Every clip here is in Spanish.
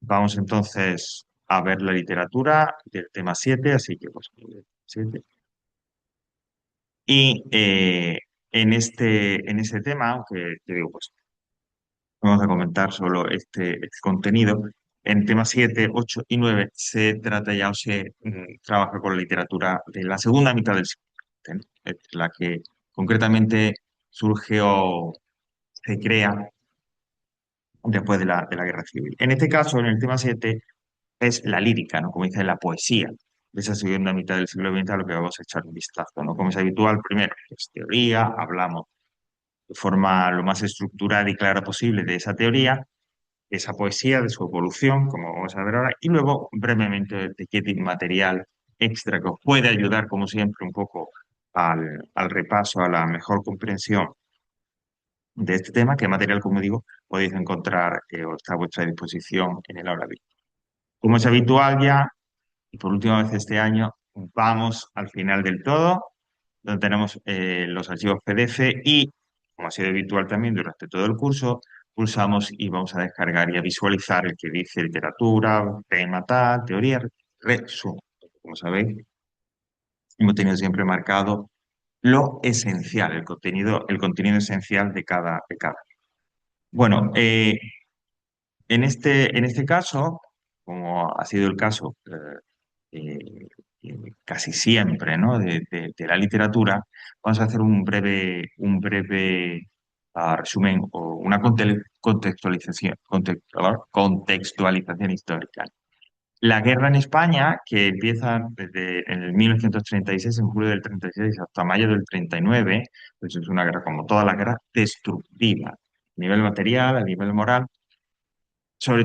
Vamos entonces a ver la literatura del tema 7, así que pues 7. Y en este tema, aunque te digo, pues vamos a comentar solo este contenido. En temas 7, 8 y 9 se trata ya o se trabaja con la literatura de la segunda mitad del siglo XX, ¿no? Es la que concretamente surge o se crea después de la Guerra Civil. En este caso, en el tema 7, es la lírica, ¿no? Como dice, la poesía de esa segunda mitad del siglo XX a lo que vamos a echar un vistazo, ¿no? Como es habitual, primero, pues teoría, hablamos de forma lo más estructurada y clara posible de esa teoría, esa poesía, de su evolución, como vamos a ver ahora, y luego brevemente de qué material extra que os puede ayudar, como siempre, un poco al repaso, a la mejor comprensión de este tema, qué material, como digo, podéis encontrar o está a vuestra disposición en el aula virtual. Como es habitual ya, y por última vez este año, vamos al final del todo, donde tenemos los archivos PDF y, como ha sido habitual también durante todo el curso, pulsamos y vamos a descargar y a visualizar el que dice literatura, tema tal, teoría, resumen. Como sabéis, hemos tenido siempre marcado lo esencial, el contenido esencial de cada. Bueno, en este caso, como ha sido el caso casi siempre, ¿no? De la literatura, vamos a hacer un breve resumen o una contextualización histórica. La guerra en España, que empieza desde el 1936, en julio del 36 hasta mayo del 39, pues es una guerra, como toda la guerra, destructiva, a nivel material, a nivel moral, sobre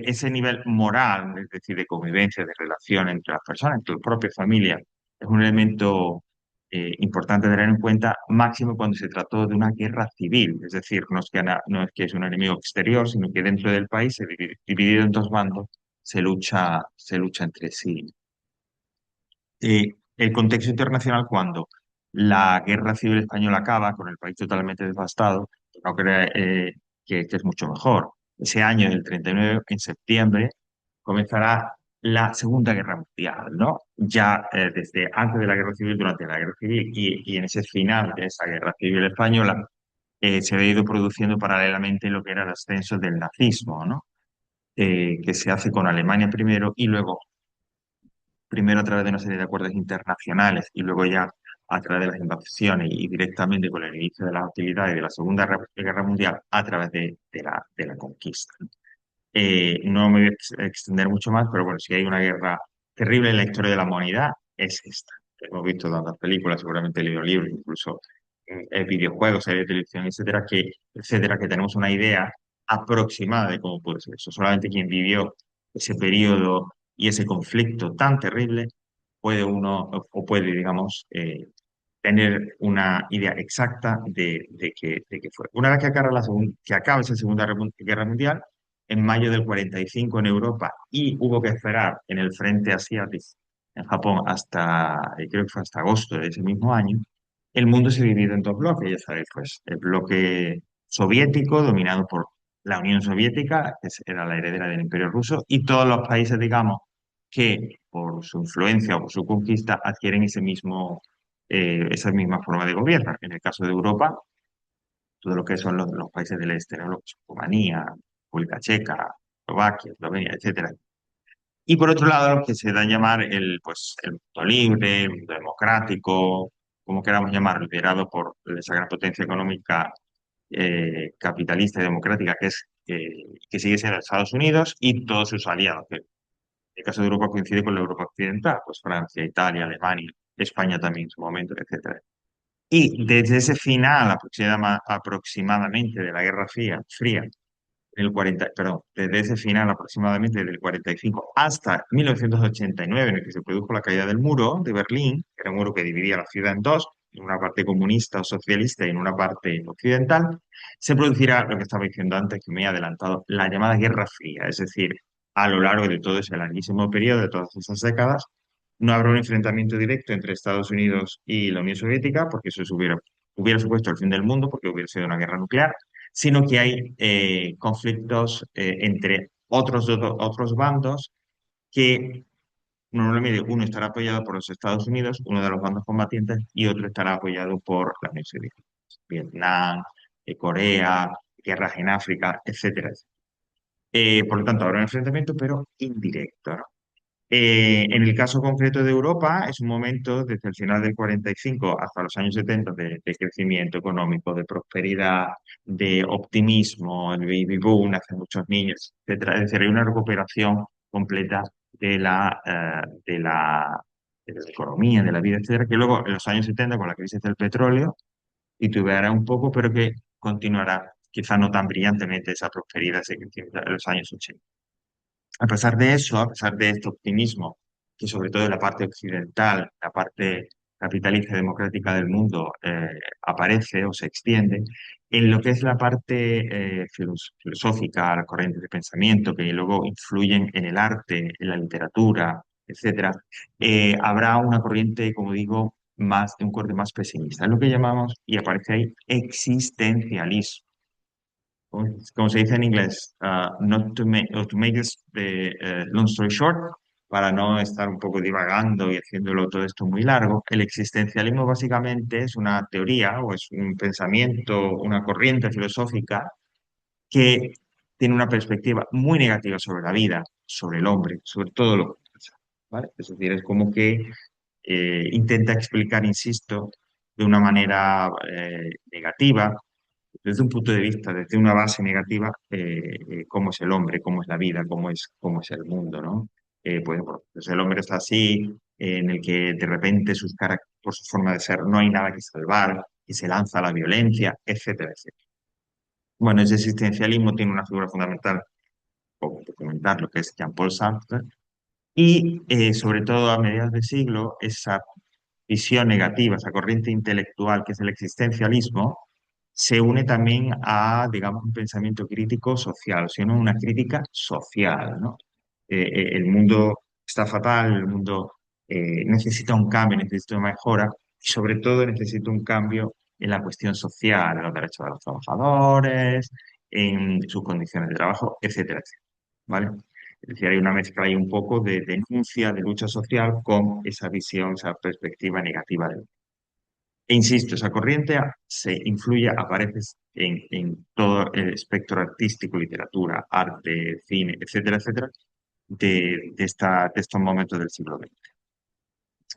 ese nivel moral, es decir, de convivencia, de relación entre las personas, entre la propia familia, es un elemento importante a tener en cuenta, máximo cuando se trató de una guerra civil, es decir, no es que es un enemigo exterior, sino que dentro del país, dividido en dos bandos, se lucha entre sí. El contexto internacional, cuando la guerra civil española acaba, con el país totalmente devastado, no creo que es mucho mejor. Ese año del 39, en septiembre, comenzará la Segunda Guerra Mundial, ¿no? Ya desde antes de la Guerra Civil, durante la Guerra Civil y en ese final de esa Guerra Civil española, se había ido produciendo paralelamente lo que era el ascenso del nazismo, ¿no? Que se hace con Alemania primero y luego primero a través de una serie de acuerdos internacionales y luego ya a través de las invasiones y directamente con el inicio de las hostilidades de la Guerra Mundial a través de la conquista. No me voy a extender mucho más, pero bueno, si hay una guerra terrible en la historia de la humanidad, es esta. Hemos visto tantas películas, seguramente he leído libros, incluso videojuegos, series de televisión, etcétera, que tenemos una idea aproximada de cómo puede ser eso. Solamente quien vivió ese periodo y ese conflicto tan terrible puede uno, o puede, digamos, tener una idea exacta de qué fue. Una vez que acaba esa Guerra Mundial, en mayo del 45 en Europa, y hubo que esperar en el frente asiático, en Japón, hasta, creo que fue hasta agosto de ese mismo año, el mundo se divide en dos bloques, ya sabéis, pues el bloque soviético, dominado por la Unión Soviética, era la heredera del Imperio Ruso, y todos los países, digamos, que por su influencia o por su conquista adquieren esa misma forma de gobierno. En el caso de Europa, todo lo que son los países del este, ¿no? Lo que son Rumanía, República Checa, Eslovaquia, Eslovenia, etcétera. Y por otro lado, lo que se da a llamar el mundo libre, el mundo democrático, como queramos llamarlo, liderado por esa gran potencia económica capitalista y democrática que sigue siendo Estados Unidos y todos sus aliados, que en el caso de Europa coincide con la Europa occidental, pues Francia, Italia, Alemania, España también en su momento, etcétera. Y desde ese final aproximadamente de la Guerra Fría, perdón, desde ese final aproximadamente del 45 hasta 1989, en el que se produjo la caída del muro de Berlín, que era un muro que dividía la ciudad en dos, en una parte comunista o socialista y en una parte occidental, se producirá lo que estaba diciendo antes, que me he adelantado, la llamada Guerra Fría, es decir, a lo largo de todo ese larguísimo periodo, de todas esas décadas, no habrá un enfrentamiento directo entre Estados Unidos y la Unión Soviética, porque hubiera supuesto el fin del mundo, porque hubiera sido una guerra nuclear, sino que hay conflictos entre otros bandos que normalmente uno estará apoyado por los Estados Unidos, uno de los bandos combatientes, y otro estará apoyado por la Unión Soviética. Vietnam, Corea, guerras en África, etcétera. Por lo tanto, habrá un enfrentamiento, pero indirecto, ¿no? En el caso concreto de Europa, es un momento desde el final del 45 hasta los años 70 de crecimiento económico, de prosperidad, de optimismo, el baby boom, hace muchos niños, etcétera. Es decir, hay una recuperación completa de de la economía, de la vida, etcétera, que luego en los años 70, con la crisis del petróleo, titubeará un poco, pero que continuará, quizá no tan brillantemente, esa prosperidad, ese crecimiento en los años 80. A pesar de eso, a pesar de este optimismo, que sobre todo en la parte occidental, la parte capitalista y democrática del mundo, aparece o se extiende, en lo que es la parte filosófica, las corrientes de pensamiento que luego influyen en el arte, en la literatura, etcétera, habrá una corriente, como digo, más de un corte más pesimista. Es lo que llamamos, y aparece ahí, existencialismo. Como se dice en inglés, not to make, or to make this long story short, para no estar un poco divagando y haciéndolo todo esto muy largo, el existencialismo básicamente es una teoría o es un pensamiento, una corriente filosófica que tiene una perspectiva muy negativa sobre la vida, sobre el hombre, sobre todo lo que pasa, ¿vale? Es decir, es como que intenta explicar, insisto, de una manera negativa desde un punto de vista, desde una base negativa, cómo es el hombre, cómo es la vida, cómo es el mundo, ¿no? Pues el hombre está así, en el que de repente por su forma de ser no hay nada que salvar, y se lanza a la violencia, etcétera, etcétera. Bueno, ese existencialismo tiene una figura fundamental, por documentar lo que es Jean-Paul Sartre, y sobre todo a mediados de siglo, esa visión negativa, esa corriente intelectual que es el existencialismo, se une también a, digamos, un pensamiento crítico social, sino una crítica social, ¿no? El mundo está fatal, el mundo necesita un cambio, necesita una mejora y sobre todo necesita un cambio en la cuestión social, en los derechos de los trabajadores, en sus condiciones de trabajo, etcétera, etcétera, ¿vale? Es decir, hay una mezcla ahí un poco de denuncia, de lucha social con esa visión, esa perspectiva negativa del e insisto, esa corriente se influye, aparece en todo el espectro artístico, literatura, arte, cine, etcétera, etcétera, de estos momentos del siglo XX.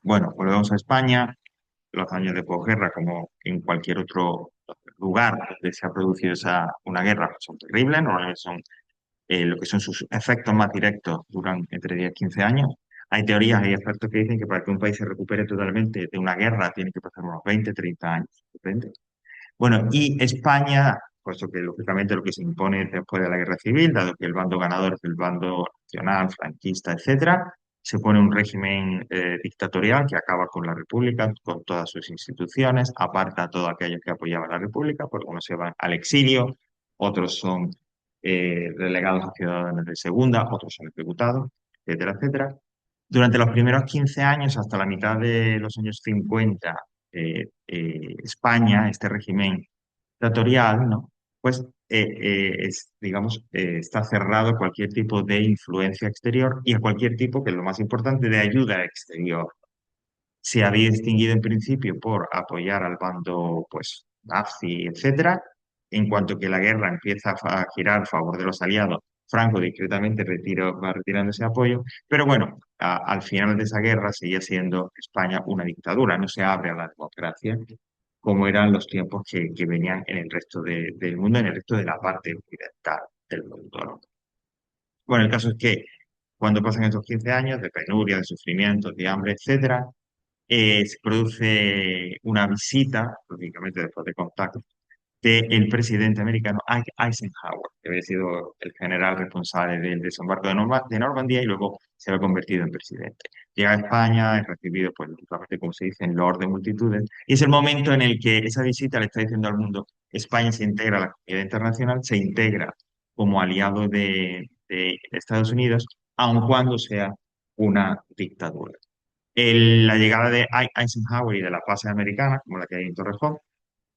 Bueno, volvemos a España. Los años de posguerra, como en cualquier otro lugar donde se ha producido una guerra, pues son terribles, normalmente son lo que son sus efectos más directos duran entre 10 y 15 años. Hay teorías, hay expertos que dicen que para que un país se recupere totalmente de una guerra tiene que pasar unos 20, 30 años, depende. Bueno, y España, puesto que lógicamente lo que se impone después de la guerra civil, dado que el bando ganador es el bando nacional, franquista, etcétera, se pone un régimen dictatorial que acaba con la República, con todas sus instituciones, aparta a todos aquellos que apoyaban la República, porque unos se van al exilio, otros son relegados a ciudadanos de segunda, otros son ejecutados, etcétera, etcétera. Durante los primeros 15 años, hasta la mitad de los años 50, España, este régimen dictatorial, ¿no? Pues, digamos, está cerrado a cualquier tipo de influencia exterior y a cualquier tipo, que es lo más importante, de ayuda exterior. Se había distinguido en principio por apoyar al bando, pues, nazi, etcétera. En cuanto que la guerra empieza a girar a favor de los aliados, Franco discretamente va retirando ese apoyo, pero bueno, al final de esa guerra seguía siendo España una dictadura, no se abre a la democracia como eran los tiempos que venían en el resto del mundo, en el resto de la parte occidental del mundo, ¿no? Bueno, el caso es que cuando pasan estos 15 años de penuria, de sufrimiento, de hambre, etcétera, se produce una visita, lógicamente después de contacto, del presidente americano Eisenhower, que había sido el general responsable del desembarco de Normandía y luego se había convertido en presidente. Llega a España, es recibido, pues, lógicamente, como se dice, en Lord de multitudes, y es el momento en el que esa visita le está diciendo al mundo, España se integra a la comunidad internacional, se integra como aliado de Estados Unidos, aun cuando sea una dictadura. La llegada de Eisenhower y de la base americana, como la que hay en Torrejón,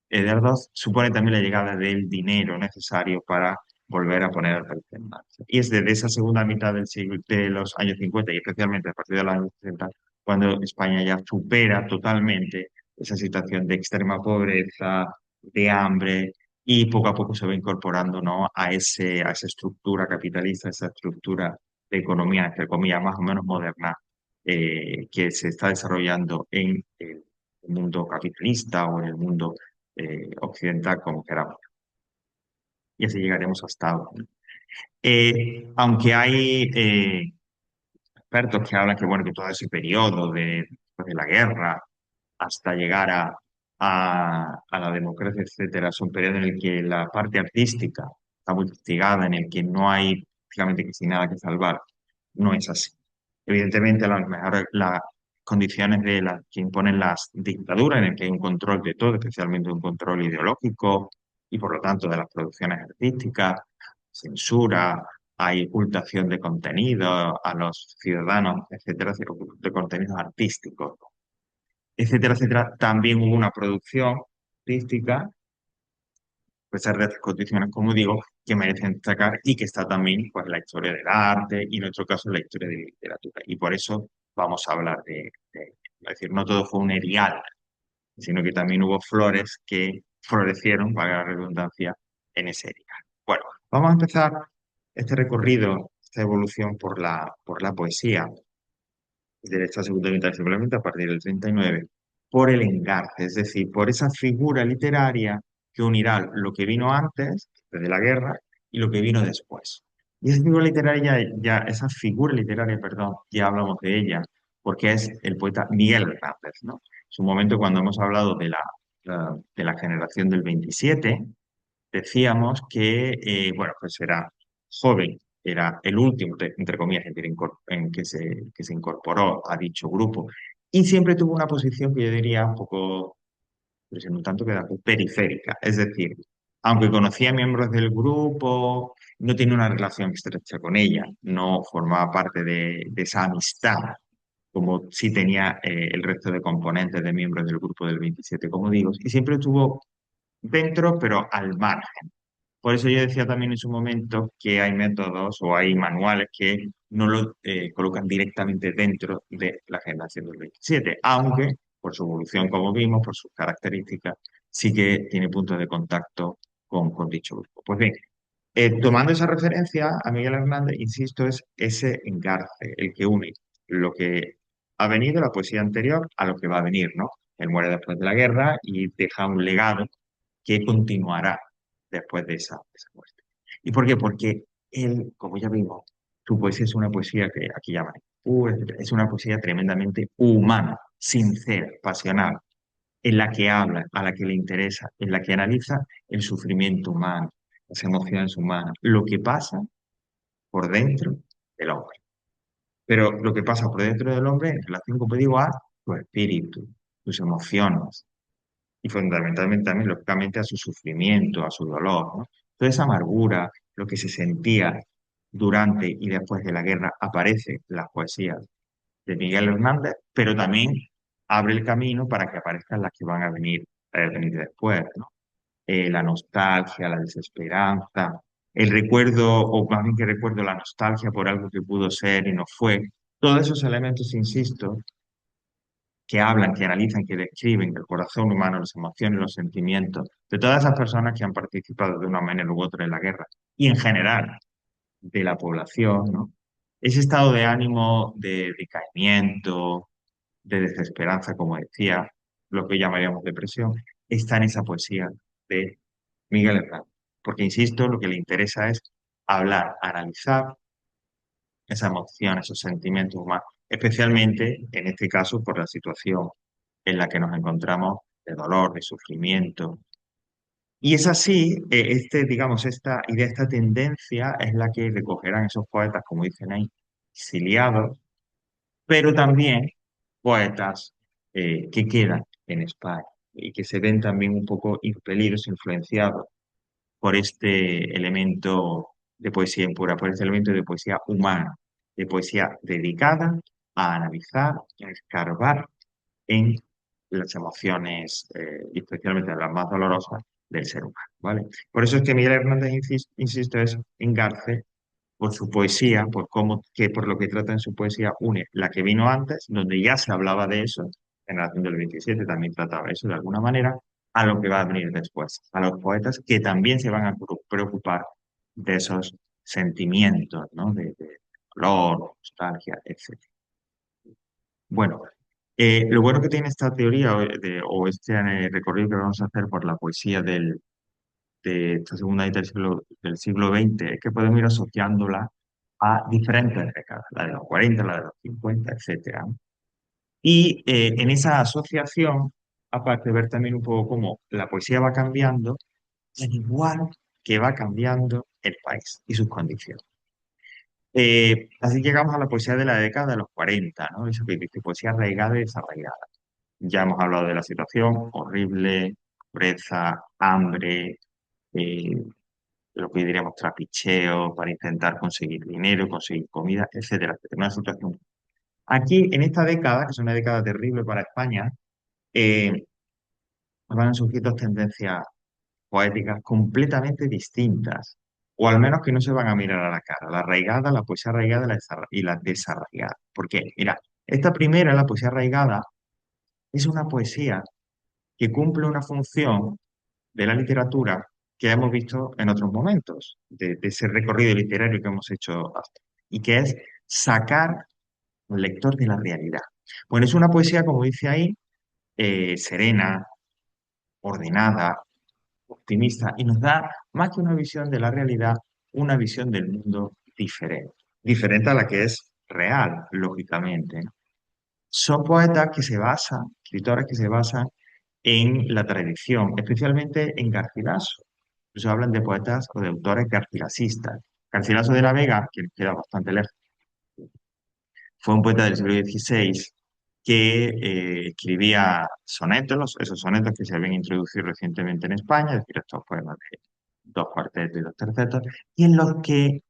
Eder 2 supone también la llegada del dinero necesario para volver a poner el país en marcha. Y es desde esa segunda mitad del siglo, de los años 50 y especialmente a partir de los años 60, cuando España ya supera totalmente esa situación de extrema pobreza, de hambre, y poco a poco se va incorporando, ¿no?, a esa estructura capitalista, esa estructura de economía, entre comillas, más o menos moderna, que se está desarrollando en el mundo capitalista o en el mundo occidental, como queramos. Y así llegaremos hasta ahora. Aunque hay expertos que hablan que, bueno, que todo ese periodo después de la guerra hasta llegar a la democracia, etcétera, es un periodo en el que la parte artística está muy castigada, en el que no hay prácticamente casi nada que salvar. No es así. Evidentemente, las mejores las condiciones de las que imponen las dictaduras, en el que hay un control de todo, especialmente un control ideológico y por lo tanto de las producciones artísticas, censura, hay ocultación de contenido a los ciudadanos, etcétera, de contenidos artísticos, etcétera, etcétera. También hubo una producción artística, a pesar de estas condiciones, como digo, que merecen destacar y que está también, pues, la historia del arte y en nuestro caso la historia de la literatura. Y por eso vamos a hablar es decir, no todo fue un erial, sino que también hubo flores que florecieron, valga la redundancia, en ese erial. Bueno, vamos a empezar este recorrido, esta evolución por la poesía de esta segunda mitad simplemente a partir del 39 por el engarce, es decir, por esa figura literaria que unirá lo que vino antes, desde la guerra, y lo que vino después. Y esa figura literaria, esa figura literaria, perdón, ya hablamos de ella, porque es el poeta Miguel Hernández, ¿no? En su momento, cuando hemos hablado de la generación del 27, decíamos que, bueno, pues era joven, era el último, entre comillas, en que se incorporó a dicho grupo y siempre tuvo una posición que yo diría un poco, pero sin un tanto que era periférica. Es decir, aunque conocía miembros del grupo, no tenía una relación estrecha con ella, no formaba parte de esa amistad como sí tenía el resto de componentes de miembros del grupo del 27, como digo, y siempre estuvo dentro, pero al margen. Por eso yo decía también en su momento que hay métodos o hay manuales que no lo colocan directamente dentro de la generación del 27, aunque por su evolución, como vimos, por sus características, sí que tiene puntos de contacto con dicho grupo. Pues bien, tomando esa referencia a Miguel Hernández, insisto, es ese engarce, el que une lo que ha venido, la poesía anterior, a lo que va a venir, ¿no? Él muere después de la guerra y deja un legado que continuará después de esa muerte. ¿Y por qué? Porque él, como ya vimos, su poesía es una poesía que aquí llaman pura, es una poesía tremendamente humana, sincera, pasional, en la que habla, a la que le interesa, en la que analiza el sufrimiento humano, las emociones humanas, lo que pasa por dentro del hombre. Pero lo que pasa por dentro del hombre en relación, como digo, a su espíritu, sus emociones, y fundamentalmente también, lógicamente, a su sufrimiento, a su dolor, ¿no? Toda esa amargura, lo que se sentía durante y después de la guerra, aparece en las poesías de Miguel Hernández, pero también abre el camino para que aparezcan las que van a venir después, ¿no? La nostalgia, la desesperanza, el recuerdo, o más bien que recuerdo la nostalgia por algo que pudo ser y no fue. Todos esos elementos, insisto, que hablan, que analizan, que describen el corazón humano, las emociones, los sentimientos de todas esas personas que han participado de una manera u otra en la guerra y en general de la población, ¿no? Ese estado de ánimo de decaimiento, de desesperanza, como decía, lo que llamaríamos depresión, está en esa poesía de Miguel Hernández. Porque, insisto, lo que le interesa es hablar, analizar esa emoción, esos sentimientos humanos, especialmente en este caso por la situación en la que nos encontramos de dolor, de sufrimiento. Y es así, digamos, esta idea, esta tendencia es la que recogerán esos poetas, como dicen ahí, exiliados, pero también poetas que quedan en España y que se ven también un poco impelidos, influenciados por este elemento de poesía impura, por este elemento de poesía humana, de poesía dedicada a analizar, a escarbar en las emociones, y especialmente las más dolorosas, del ser humano, ¿vale? Por eso es que Miguel Hernández, insisto, es engarce por su poesía, por cómo, que por lo que trata en su poesía, une la que vino antes, donde ya se hablaba de eso, Generación del 27 también trataba eso de alguna manera, a lo que va a venir después, a los poetas que también se van a preocupar de esos sentimientos, ¿no? De dolor, nostalgia, etc. Bueno, lo bueno que tiene esta teoría o este recorrido que vamos a hacer por la poesía de esta segunda mitad del siglo XX es que podemos ir asociándola a diferentes décadas, la de los 40, la de los 50, etcétera. Y en esa asociación, aparte de ver también un poco cómo la poesía va cambiando, al igual que va cambiando el país y sus condiciones. Así llegamos a la poesía de la década de los 40, ¿no? Eso que dice poesía arraigada y desarraigada. Ya hemos hablado de la situación horrible, pobreza, hambre, eh, lo que diríamos trapicheo para intentar conseguir dinero, conseguir comida, etcétera, etcétera. Una situación. Aquí, en esta década, que es una década terrible para España, eh, van a surgir dos tendencias poéticas completamente distintas, o al menos que no se van a mirar a la cara, la arraigada, la poesía arraigada y la desarraigada. Porque, mira, esta primera, la poesía arraigada, es una poesía que cumple una función de la literatura que hemos visto en otros momentos, de ese recorrido literario que hemos hecho hasta, y que es sacar al lector de la realidad. Bueno, es una poesía, como dice ahí, serena, ordenada, optimista, y nos da más que una visión de la realidad, una visión del mundo diferente, diferente a la que es real, lógicamente. Son poetas que se basan, escritores que se basan en la tradición, especialmente en Garcilaso. Incluso hablan de poetas o de autores garcilasistas. Garcilaso de la Vega, que nos queda bastante lejos, fue un poeta del siglo XVI que escribía sonetos, esos sonetos que se habían introducido recientemente en España, es decir, estos poemas de dos cuartetos y dos tercetos, y en los que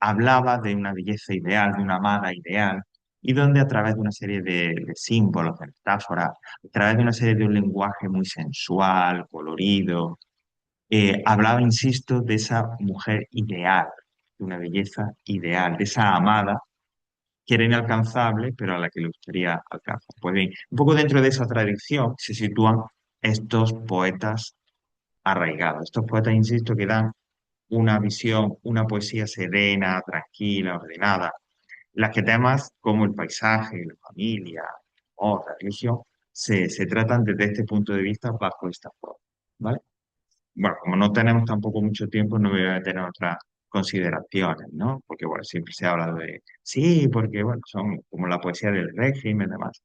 hablaba de una belleza ideal, de una amada ideal, y donde a través de una serie de símbolos, de metáforas, a través de una serie de un lenguaje muy sensual, colorido, hablaba, insisto, de esa mujer ideal, de una belleza ideal, de esa amada que era inalcanzable, pero a la que le gustaría alcanzar. Pues bien, un poco dentro de esa tradición se sitúan estos poetas arraigados, estos poetas, insisto, que dan una visión, una poesía serena, tranquila, ordenada, las que temas como el paisaje, la familia, o la religión, se tratan desde este punto de vista bajo esta forma, ¿vale? Bueno, como no tenemos tampoco mucho tiempo, no me voy a meter en otras consideraciones, ¿no? Porque, bueno, siempre se habla de, sí, porque, bueno, son como la poesía del régimen y demás.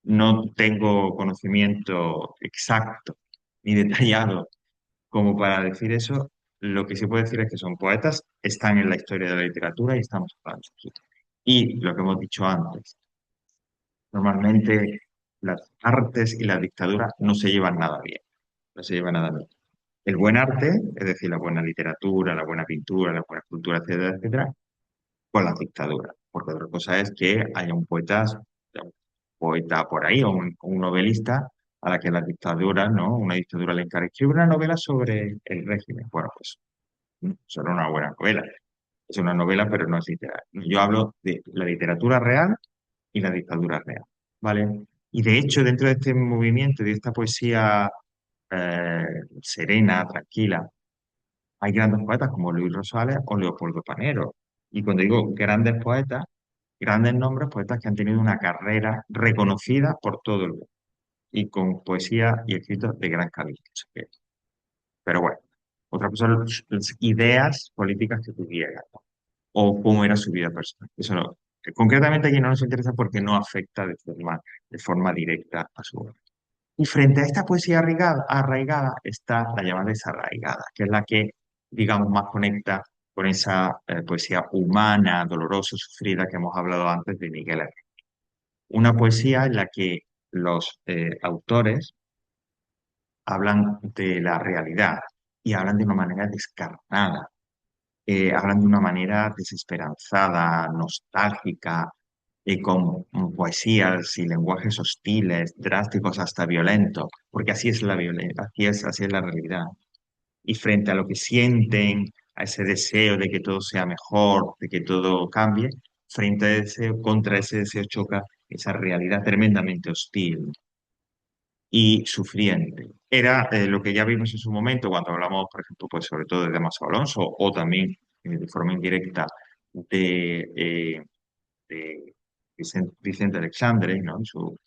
No tengo conocimiento exacto ni detallado como para decir eso. Lo que sí puedo decir es que son poetas, están en la historia de la literatura y estamos hablando aquí. Y lo que hemos dicho antes, normalmente las artes y las dictaduras no se llevan nada bien, no se llevan nada bien. El buen arte, es decir, la buena literatura, la buena pintura, la buena cultura, etcétera, etcétera, con las dictaduras. Porque otra cosa es que haya un poeta por ahí o un novelista a la que las dictaduras, ¿no? Una dictadura le encargue escribir una novela sobre el régimen. Bueno, pues eso no es una buena novela. Es una novela, pero no es literaria. Yo hablo de la literatura real y la dictadura real, ¿vale? Y de hecho, dentro de este movimiento, de esta poesía eh, serena, tranquila, hay grandes poetas como Luis Rosales o Leopoldo Panero. Y cuando digo grandes poetas, grandes nombres, poetas que han tenido una carrera reconocida por todo el mundo y con poesía y escritos de gran calidad. Pero bueno, otra cosa son las ideas políticas que tuvieran, ¿no? O cómo era su vida personal. Eso no, concretamente aquí no nos interesa porque no afecta de forma directa a su obra. Y frente a esta poesía arraigada está la llamada desarraigada, que es la que, digamos, más conecta con esa poesía humana, dolorosa, sufrida que hemos hablado antes de Miguel Herrera. Una poesía en la que los autores hablan de la realidad y hablan de una manera descarnada, hablan de una manera desesperanzada, nostálgica, con poesías y lenguajes hostiles, drásticos, hasta violentos, porque así es la violencia, así es la realidad. Y frente a lo que sienten, a ese deseo de que todo sea mejor, de que todo cambie, frente a ese, contra ese deseo choca esa realidad tremendamente hostil y sufriente. Era lo que ya vimos en su momento cuando hablamos, por ejemplo, pues sobre todo de Damaso Alonso o también de forma indirecta de Vicente Alexandre, ¿no? En su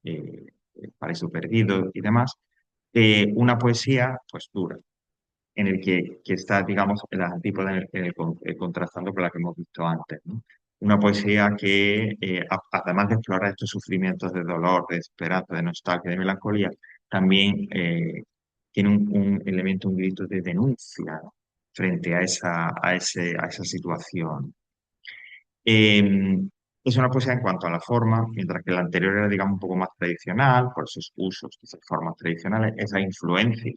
El Paraíso Perdido y demás, una poesía pues dura, en el que está, digamos, en las antípodas, contrastando con la que hemos visto antes, ¿no? Una poesía que, además de explorar estos sufrimientos de dolor, de esperanza, de nostalgia, de melancolía, también tiene un elemento, un grito de denuncia frente a esa situación. Eh, es una poesía en cuanto a la forma, mientras que la anterior era, digamos, un poco más tradicional, por esos usos, esas formas tradicionales, esa influencia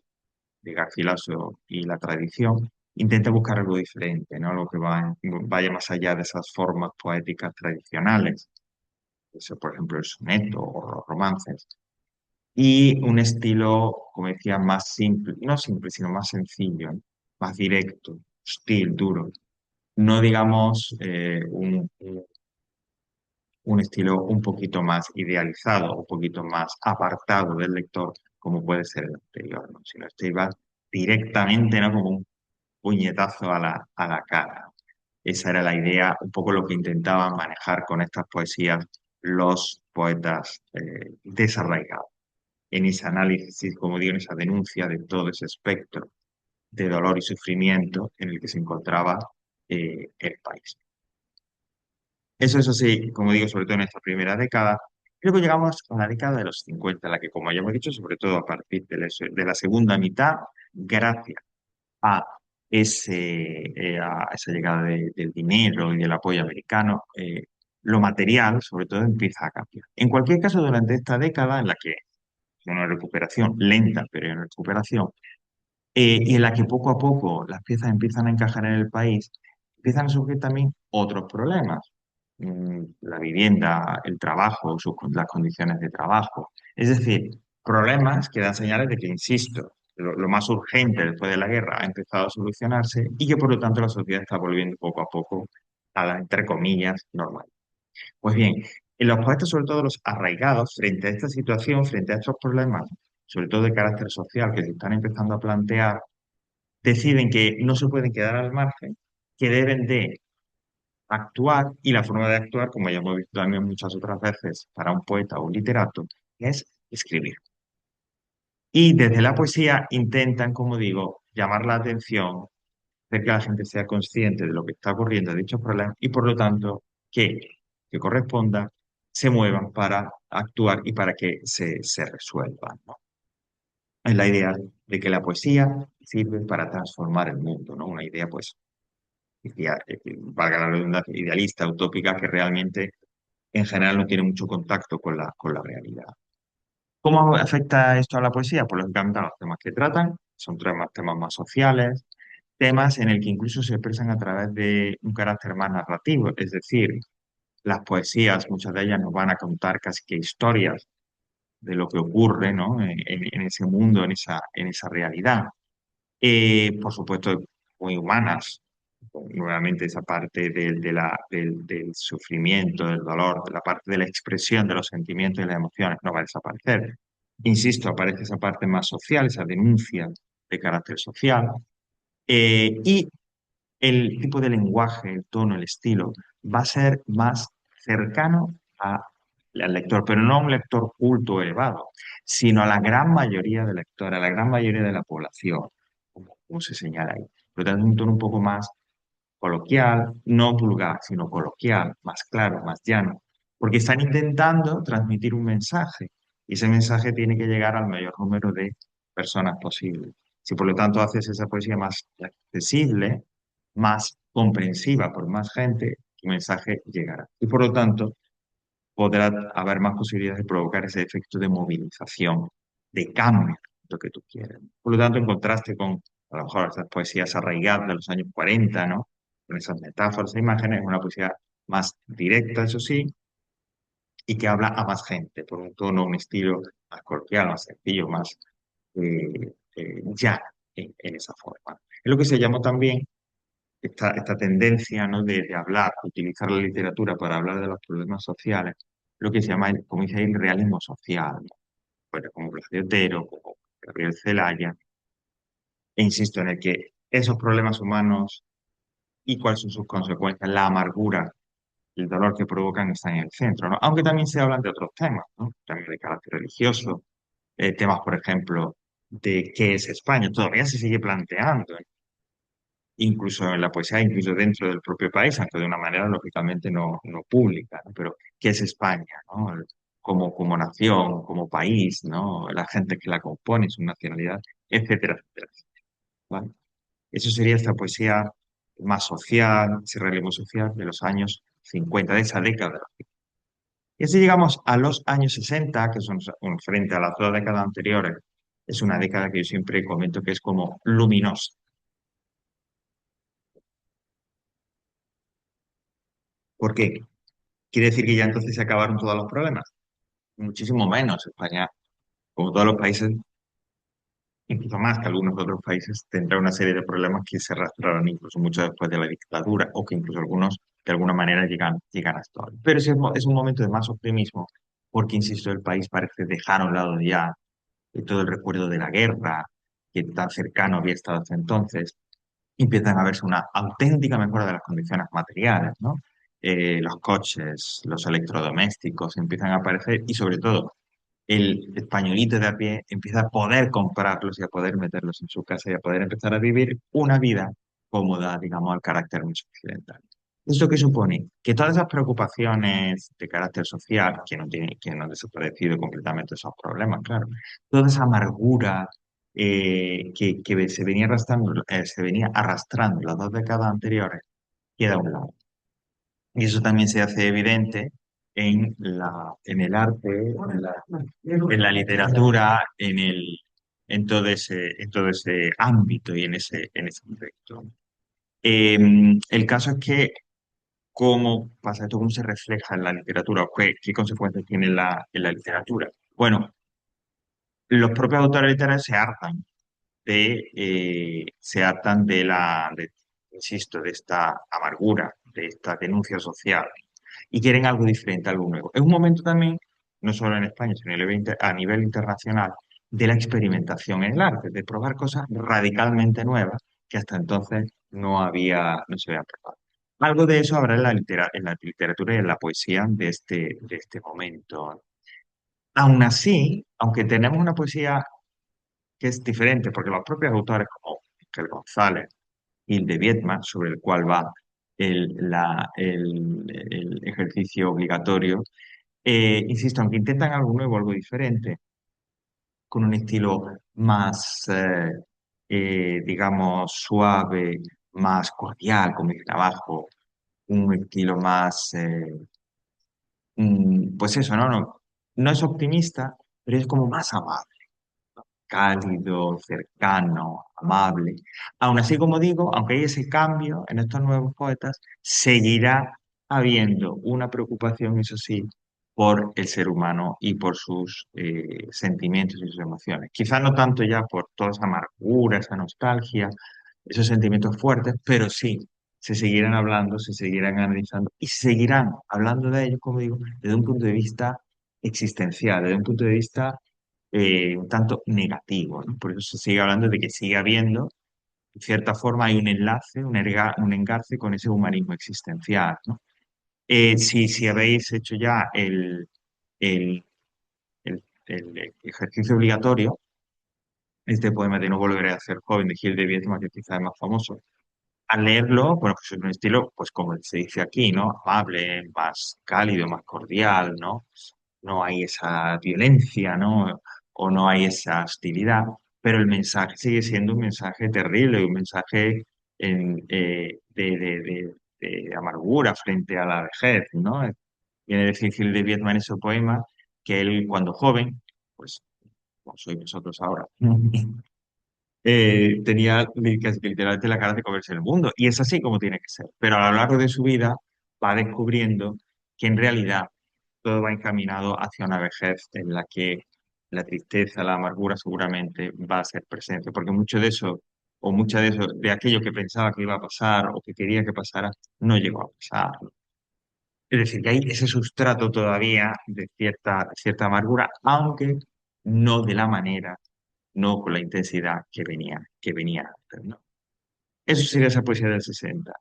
de Garcilaso y la tradición, intenta buscar algo diferente, ¿no? Algo que vaya más allá de esas formas poéticas tradicionales, eso, por ejemplo, el soneto o los romances, y un estilo, como decía, más simple, no simple, sino más sencillo, ¿no? Más directo, hostil, duro. No digamos un estilo un poquito más idealizado, un poquito más apartado del lector, como puede ser el anterior, ¿no? Sino este iba directamente, ¿no? Como un puñetazo a la cara. Esa era la idea, un poco lo que intentaban manejar con estas poesías los poetas desarraigados, en ese análisis, como digo, en esa denuncia de todo ese espectro de dolor y sufrimiento en el que se encontraba el país. Eso es así, como digo, sobre todo en esta primera década. Luego llegamos a la década de los 50, en la que, como ya hemos dicho, sobre todo a partir de la segunda mitad, gracias a, a esa llegada del dinero y del apoyo americano, lo material, sobre todo, empieza a cambiar. En cualquier caso, durante esta década, en la que es una recuperación lenta, pero hay una recuperación, y en la que poco a poco las piezas empiezan a encajar en el país, empiezan a surgir también otros problemas. La vivienda, el trabajo, las condiciones de trabajo. Es decir, problemas que dan señales de que, insisto, lo más urgente después de la guerra ha empezado a solucionarse y que por lo tanto la sociedad está volviendo poco a poco a la, entre comillas, normal. Pues bien, en los poetas, sobre todo los arraigados, frente a esta situación, frente a estos problemas, sobre todo de carácter social que se están empezando a plantear, deciden que no se pueden quedar al margen, que deben de actuar, y la forma de actuar, como ya hemos visto también muchas otras veces para un poeta o un literato, es escribir. Y desde la poesía intentan, como digo, llamar la atención, hacer que la gente sea consciente de lo que está ocurriendo, de dichos problemas, y por lo tanto que corresponda, se muevan para actuar y para que se resuelvan, ¿no? Es la idea de que la poesía sirve para transformar el mundo, ¿no? Una idea, pues, valga la redundancia, idealista, utópica, que realmente en general no tiene mucho contacto con la realidad. ¿Cómo afecta esto a la poesía? Pues lógicamente a los temas que tratan, son temas más sociales, temas en el que incluso se expresan a través de un carácter más narrativo, es decir, las poesías, muchas de ellas nos van a contar casi que historias de lo que ocurre, ¿no? En ese mundo, en esa realidad. Por supuesto, muy humanas. Nuevamente esa parte del sufrimiento, del dolor, de la parte de la expresión de los sentimientos y las emociones no va a desaparecer. Insisto, aparece esa parte más social, esa denuncia de carácter social. Y el tipo de lenguaje, el tono, el estilo, va a ser más cercano al lector, pero no a un lector culto o elevado, sino a la gran mayoría de lectores, a la gran mayoría de la población, como se señala ahí. Pero tanto un tono un poco más coloquial, no vulgar, sino coloquial, más claro, más llano, porque están intentando transmitir un mensaje y ese mensaje tiene que llegar al mayor número de personas posible. Si por lo tanto haces esa poesía más accesible, más comprensiva por más gente, tu mensaje llegará. Y por lo tanto podrá haber más posibilidades de provocar ese efecto de movilización, de cambio, lo que tú quieras. Por lo tanto, en contraste con a lo mejor esas poesías arraigadas de los años 40, ¿no? Con esas metáforas e imágenes, una poesía más directa, eso sí, y que habla a más gente, por un tono, un estilo más coloquial, más sencillo, más llano en esa forma. Es lo que se llamó también esta tendencia, ¿no? de hablar, utilizar la literatura para hablar de los problemas sociales, lo que se llama, como dice ahí, el realismo social, ¿no? Bueno, como Blas de Otero, como Gabriel Celaya, e insisto en el que esos problemas humanos y cuáles son sus consecuencias, la amargura, el dolor que provocan están en el centro, ¿no? Aunque también se hablan de otros temas, ¿no? También de carácter religioso, temas, por ejemplo, de qué es España, todavía se sigue planteando, ¿eh? Incluso en la poesía, incluso dentro del propio país, aunque de una manera lógicamente no pública, ¿no? Pero ¿qué es España, ¿no? Como nación, como país, ¿no? La gente que la compone, su nacionalidad, etcétera, etcétera, ¿vale? Eso sería esta poesía más social, ese realismo social de los años 50 de esa década. Y así llegamos a los años 60 que son frente a las dos décadas anteriores. Es una década que yo siempre comento que es como luminosa. ¿Por qué? ¿Quiere decir que ya entonces se acabaron todos los problemas? Muchísimo menos. España, como todos los países, incluso más que algunos otros países, tendrá una serie de problemas que se arrastrarán incluso mucho después de la dictadura o que incluso algunos de alguna manera llegan hasta hoy. Pero sí es un momento de más optimismo porque, insisto, el país parece dejar a un lado ya todo el recuerdo de la guerra que tan cercano había estado hasta entonces. Empiezan a verse una auténtica mejora de las condiciones materiales, ¿no? Los coches, los electrodomésticos empiezan a aparecer y sobre todo el españolito de a pie empieza a poder comprarlos y a poder meterlos en su casa y a poder empezar a vivir una vida cómoda, digamos, al carácter más occidental. ¿Esto qué supone? Que todas esas preocupaciones de carácter social, que no han desaparecido completamente esos problemas, claro, toda esa amargura que se venía arrastrando las dos décadas anteriores, queda a un lado. Y eso también se hace evidente en el arte, en la literatura, en todo ese ámbito y en ese aspecto. El caso es que cómo pasa esto, cómo se refleja en la literatura, o qué consecuencias tiene en la literatura. Bueno, los propios autores literarios se hartan insisto, de esta amargura, de esta denuncia social y quieren algo diferente, algo nuevo. Es un momento también, no solo en España, sino a nivel internacional, de la experimentación en el arte, de probar cosas radicalmente nuevas que hasta entonces no se habían probado. Algo de eso habrá en la literatura y en la poesía de este momento. Aún así, aunque tenemos una poesía que es diferente, porque los propios autores como Miguel González y el de Viedma, sobre el cual va el ejercicio obligatorio, insisto, aunque intentan algo nuevo, algo diferente, con un estilo más, digamos, suave, más cordial, como dicen abajo, un estilo más, pues eso, no es optimista, pero es como más amable, cálido, cercano, amable. Aún así, como digo, aunque hay ese cambio en estos nuevos poetas, seguirá habiendo una preocupación, eso sí, por el ser humano y por sus sentimientos y sus emociones. Quizás no tanto ya por toda esa amargura, esa nostalgia, esos sentimientos fuertes, pero sí, se seguirán hablando, se seguirán analizando y se seguirán hablando de ellos, como digo, desde un punto de vista existencial, desde un punto de vista un tanto negativo, ¿no? Por eso se sigue hablando de que sigue habiendo, de cierta forma, hay un enlace, un engarce con ese humanismo existencial, ¿no? Si habéis hecho ya el, el ejercicio obligatorio, este poema de No volveré a ser joven de Gil de Viedma, que quizás es más famoso, al leerlo, bueno, pues es un estilo, pues como se dice aquí, ¿no? Amable, más cálido, más cordial, ¿no? No hay esa violencia, ¿no? O no hay esa hostilidad, pero el mensaje sigue siendo un mensaje terrible, un mensaje de amargura frente a la vejez, ¿no? Viene a decir Gil de Viedma en ese poema que él cuando joven, pues como sois vosotros ahora, tenía casi que literalmente la cara de comerse el mundo. Y es así como tiene que ser. Pero a lo largo de su vida va descubriendo que en realidad todo va encaminado hacia una vejez en la que la tristeza, la amargura seguramente va a ser presente, porque mucho de eso, o mucha de eso, de aquello que pensaba que iba a pasar o que quería que pasara, no llegó a pasar. Es decir, que hay ese sustrato todavía de cierta amargura, aunque no de la manera, no con la intensidad que venía antes, ¿no? Eso sería esa poesía del 60.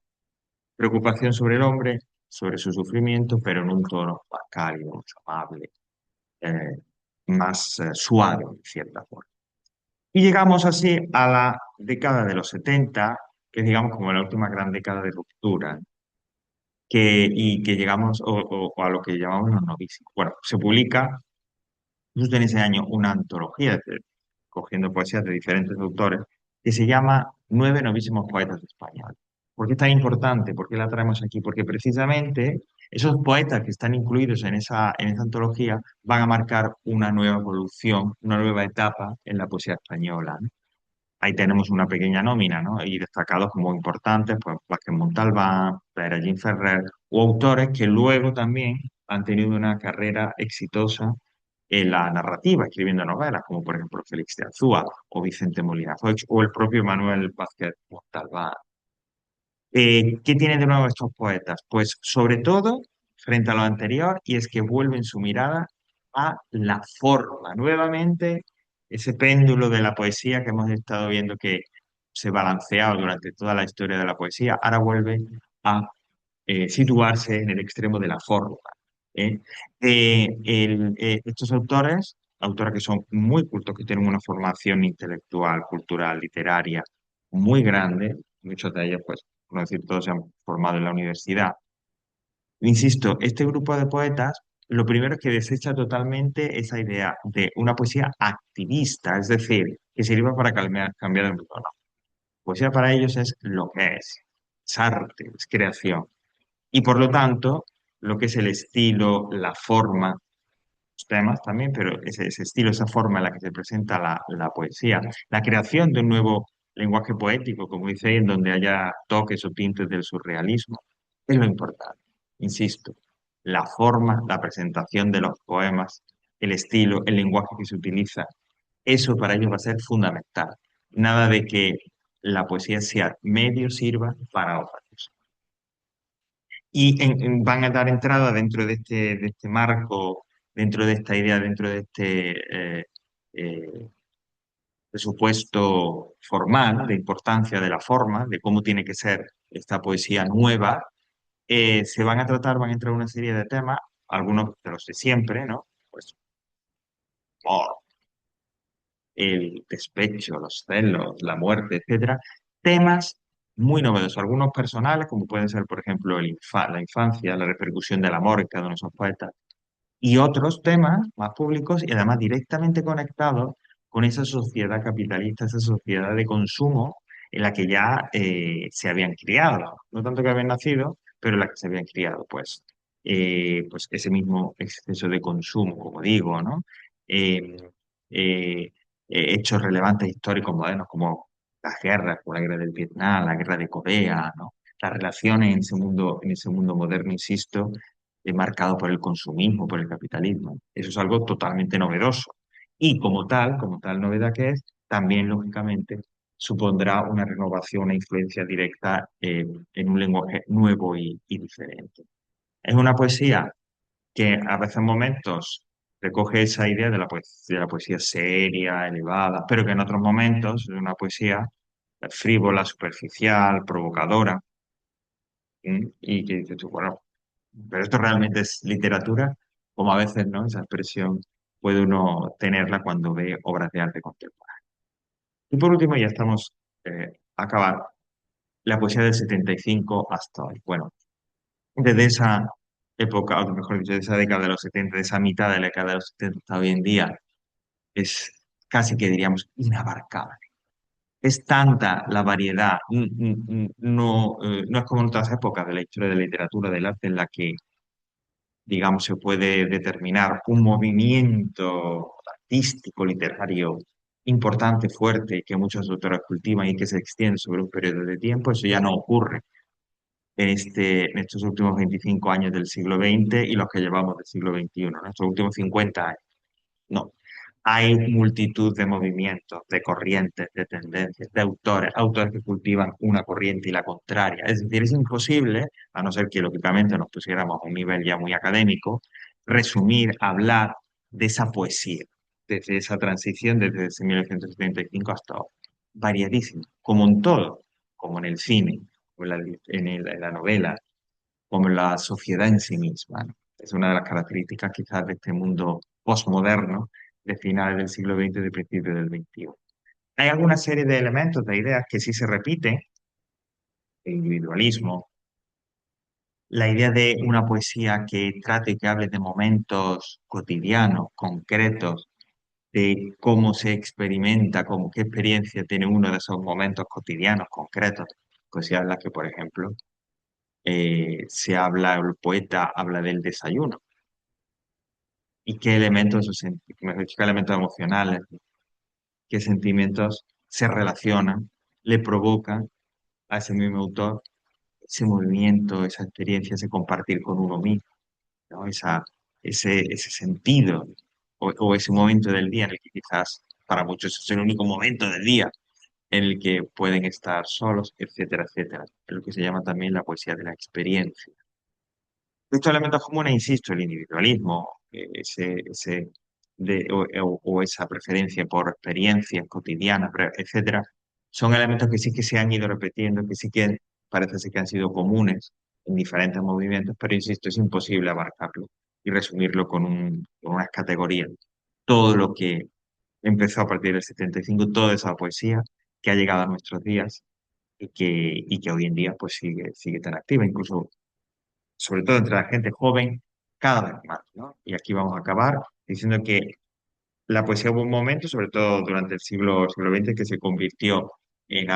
Preocupación sobre el hombre, sobre su sufrimiento, pero en un tono más cálido, más amable, eh, más suave, en cierta forma. Y llegamos así a la década de los 70, que es, digamos, como la última gran década de ruptura, y que llegamos o a lo que llamamos los novísimos. Bueno, se publica justo en ese año una antología, cogiendo poesías de diferentes autores, que se llama Nueve novísimos poetas españoles. ¿Por qué es tan importante? ¿Por qué la traemos aquí? Porque precisamente esos poetas que están incluidos en esa antología van a marcar una nueva evolución, una nueva etapa en la poesía española, ¿no? Ahí tenemos una pequeña nómina, ¿no? Y destacados como importantes, pues Vázquez Montalbán, Pérez Ferrer, o autores que luego también han tenido una carrera exitosa en la narrativa, escribiendo novelas, como por ejemplo Félix de Azúa o Vicente Molina Foix o el propio Manuel Vázquez Montalbán. ¿Qué tienen de nuevo estos poetas? Pues sobre todo, frente a lo anterior, y es que vuelven su mirada a la forma. Nuevamente, ese péndulo de la poesía que hemos estado viendo que se balanceaba durante toda la historia de la poesía, ahora vuelve a situarse en el extremo de la forma. ¿Eh? Estos autores que son muy cultos, que tienen una formación intelectual, cultural, literaria muy grande, muchos de ellos, pues, por no decir todos, se han formado en la universidad. Insisto, este grupo de poetas, lo primero es que desecha totalmente esa idea de una poesía activista, es decir, que sirva para cambiar el mundo. No. Poesía para ellos es lo que es arte, es creación. Y por lo tanto, lo que es el estilo, la forma, los temas también, pero ese estilo, esa forma en la que se presenta la poesía, la creación de un nuevo lenguaje poético, como dice, en donde haya toques o tintes del surrealismo, es lo importante. Insisto, la forma, la presentación de los poemas, el estilo, el lenguaje que se utiliza, eso para ellos va a ser fundamental. Nada de que la poesía sea medio sirva para otra cosa. Y van a dar entrada dentro de este marco, dentro de esta idea, dentro de este eh, presupuesto formal, de importancia de la forma, de cómo tiene que ser esta poesía nueva. Se van a tratar, van a entrar una serie de temas, algunos de los de siempre, ¿no? Pues amor, el despecho, los celos, la muerte, etcétera. Temas muy novedosos, algunos personales, como pueden ser, por ejemplo, la infancia, la repercusión del amor en cada uno de esos poetas, y otros temas más públicos y además directamente conectados con esa sociedad capitalista, esa sociedad de consumo en la que ya se habían criado, no tanto que habían nacido, pero en la que se habían criado, pues ese mismo exceso de consumo, como digo, ¿no? Eh, eh, Hechos relevantes históricos modernos como las guerras, como la guerra del Vietnam, la guerra de Corea, ¿no? Las relaciones en ese mundo moderno, insisto, marcado por el consumismo, por el capitalismo. Eso es algo totalmente novedoso. Y como tal novedad que es, también lógicamente supondrá una renovación, una influencia directa en un lenguaje nuevo y diferente. Es una poesía que a veces en momentos recoge esa idea de la poesía seria, elevada, pero que en otros momentos es una poesía frívola, superficial, provocadora, y que dices tú, bueno, pero esto realmente es literatura, como a veces, ¿no? Esa expresión puede uno tenerla cuando ve obras de arte contemporáneo. Y por último, ya estamos a acabar, la poesía del 75 hasta hoy. Bueno, desde esa época, o mejor dicho, de esa década de los 70, de esa mitad de la década de los 70 hasta hoy en día, es casi que diríamos inabarcable. Es tanta la variedad, no, no es como en otras épocas de la historia de la literatura, del arte, en la que digamos, se puede determinar un movimiento artístico, literario importante, fuerte, que muchos autores cultivan y que se extiende sobre un periodo de tiempo, eso ya no ocurre. en estos últimos 25 años del siglo XX y los que llevamos del siglo XXI, ¿no? Estos últimos 50 años. No. Hay multitud de movimientos, de corrientes, de tendencias, de autores, autores que cultivan una corriente y la contraria. Es decir, es imposible, a no ser que lógicamente nos pusiéramos a un nivel ya muy académico, resumir, hablar de esa poesía, desde esa transición desde ese 1975 hasta ahora. Variadísimo, como en todo, como en el cine, o en la novela, como en la sociedad en sí misma, ¿no? Es una de las características quizás de este mundo postmoderno de finales del siglo XX y de principios del XXI. Hay alguna serie de elementos, de ideas que sí se repiten, el individualismo, la idea de una poesía que trate y que hable de momentos cotidianos, concretos, de cómo se experimenta, cómo, qué experiencia tiene uno de esos momentos cotidianos, concretos. Poesía en la que, por ejemplo, se habla, el poeta habla del desayuno y qué elementos, mejor dicho, qué elementos emocionales, qué sentimientos se relacionan, le provocan a ese mismo autor ese movimiento, esa experiencia, ese compartir con uno mismo, ¿no? Ese sentido o ese momento del día en el que quizás para muchos es el único momento del día en el que pueden estar solos, etcétera, etcétera. Es lo que se llama también la poesía de la experiencia. Estos elementos comunes, insisto, el individualismo, o esa preferencia por experiencias cotidianas, etcétera, son elementos que sí que se han ido repitiendo, que sí que parece ser que han sido comunes en diferentes movimientos, pero insisto, es imposible abarcarlo y resumirlo con unas categorías. Todo lo que empezó a partir del 75, toda esa poesía que ha llegado a nuestros días y que hoy en día pues sigue tan activa, incluso sobre todo entre la gente joven, cada vez más, ¿no? Y aquí vamos a acabar diciendo que la poesía hubo un momento, sobre todo durante el siglo XX, que se convirtió en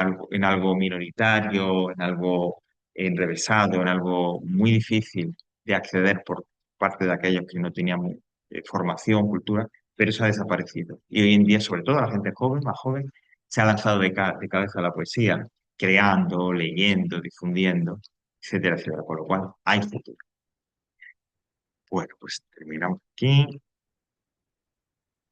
algo minoritario, en algo enrevesado, en algo muy difícil de acceder por parte de aquellos que no tenían formación, cultura, pero eso ha desaparecido. Y hoy en día, sobre todo la gente joven, más joven, se ha lanzado de cabeza a la poesía, creando, leyendo, difundiendo, etcétera, etcétera. Con lo cual, hay futuro. Bueno, pues terminamos aquí.